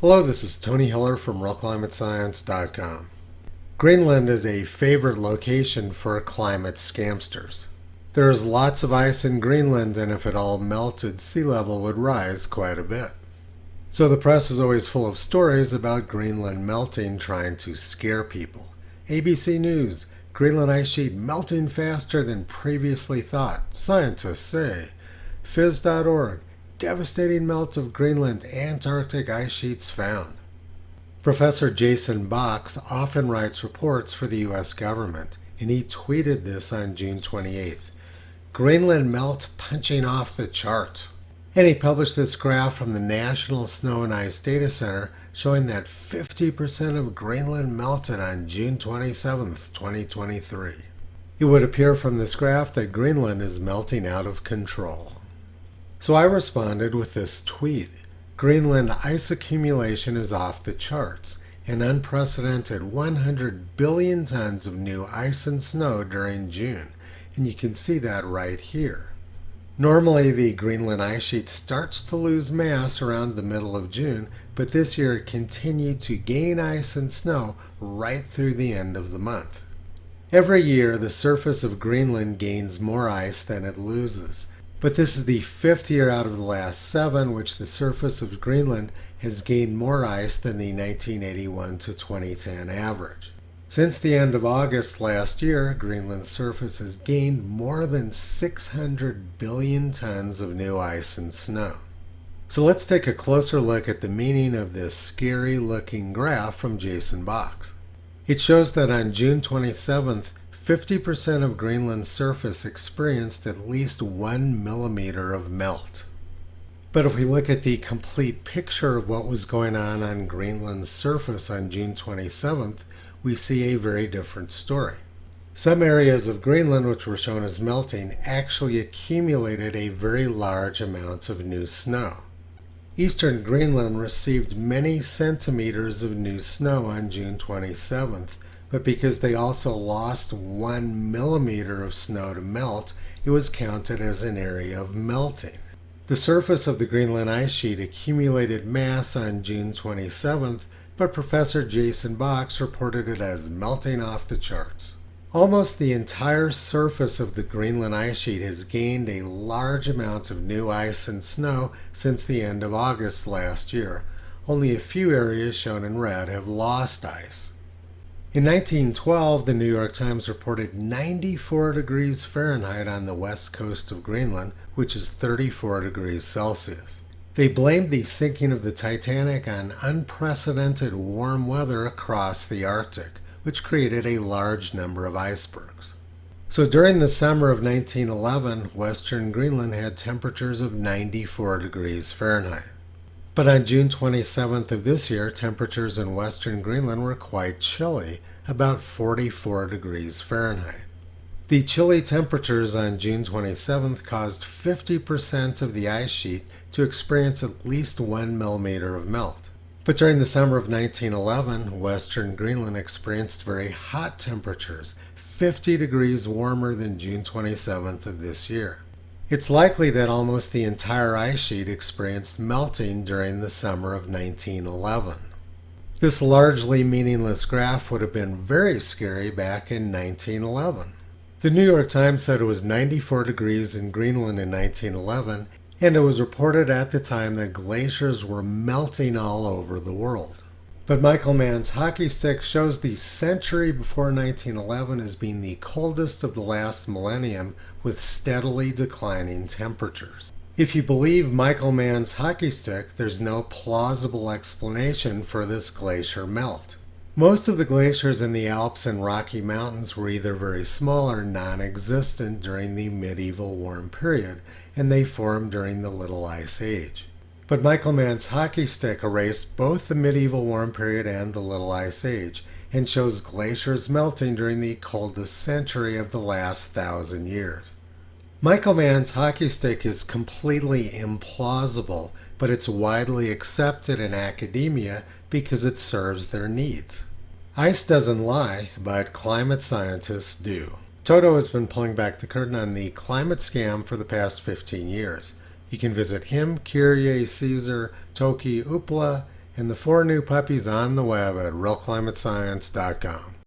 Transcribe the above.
Hello, this is Tony Hiller from RealClimateScience.com. Greenland is a favorite location for climate scamsters. There is lots of ice in Greenland, and if it all melted, sea level would rise quite a bit. So the press is always full of stories about Greenland melting, trying to scare people. ABC News: Greenland ice sheet melting faster than previously thought, scientists say. Phys.org: devastating melt of Greenland Antarctic ice sheets found. Professor Jason Box often writes reports for the U.S. government, and he tweeted this on June 28th. Greenland melt punching off the chart. And he published this graph from the National Snow and Ice Data Center showing that 50% of Greenland melted on June 27th, 2023. It would appear from this graph that Greenland is melting out of control. So I responded with this tweet. Greenland ice accumulation is off the charts. An unprecedented 100 billion tons of new ice and snow during June. And you can see that right here. Normally the Greenland ice sheet starts to lose mass around the middle of June, but this year it continued to gain ice and snow right through the end of the month. Every year the surface of Greenland gains more ice than it loses. But this is the fifth year out of the last 7 which the surface of Greenland has gained more ice than the 1981 to 2010 average. Since the end of August last year, Greenland's surface has gained more than 600 billion tons of new ice and snow. So let's take a closer look at the meaning of this scary-looking graph from Jason Box. It shows that on June 27th, 50% of Greenland's surface experienced at least 1 millimeter of melt. But if we look at the complete picture of what was going on Greenland's surface on June 27th, we see a very different story. Some areas of Greenland which were shown as melting actually accumulated a very large amount of new snow. Eastern Greenland received many centimeters of new snow on June 27th, but because they also lost 1 millimeter of snow to melt, it was counted as an area of melting. The surface of the Greenland ice sheet accumulated mass on June 27th, but Professor Jason Box reported it as melting off the charts. Almost the entire surface of the Greenland ice sheet has gained a large amount of new ice and snow since the end of August last year. Only a few areas shown in red have lost ice. In 1912, the New York Times reported 94 degrees Fahrenheit on the west coast of Greenland, which is 34 degrees Celsius. They blamed the sinking of the Titanic on unprecedented warm weather across the Arctic, which created a large number of icebergs. So during the summer of 1911, Western Greenland had temperatures of 94 degrees Fahrenheit. But on June 27th of this year, temperatures in Western Greenland were quite chilly, about 44 degrees Fahrenheit. The chilly temperatures on June 27th caused 50% of the ice sheet to experience at least 1 millimeter of melt. But during the summer of 1911, Western Greenland experienced very hot temperatures, 50 degrees warmer than June 27th of this year. It's likely that almost the entire ice sheet experienced melting during the summer of 1911. This largely meaningless graph would have been very scary back in 1911. The New York Times said it was 94 degrees in Greenland in 1911, and it was reported at the time that glaciers were melting all over the world. But Michael Mann's hockey stick shows the century before 1911 as being the coldest of the last millennium with steadily declining temperatures. If you believe Michael Mann's hockey stick, there's no plausible explanation for this glacier melt. Most of the glaciers in the Alps and Rocky Mountains were either very small or non-existent during the medieval warm period, and they formed during the Little Ice Age. But Michael Mann's hockey stick erased both the medieval warm period and the Little Ice Age, and shows glaciers melting during the coldest century of the last 1,000 years. Michael Mann's hockey stick is completely implausible, but it's widely accepted in academia because it serves their needs. Ice doesn't lie, but climate scientists do. Toto has been pulling back the curtain on the climate scam for the past 15 years. You can visit him, Kyrie Caesar, Toki Upla, and the 4 new puppies on the web at realclimatescience.com.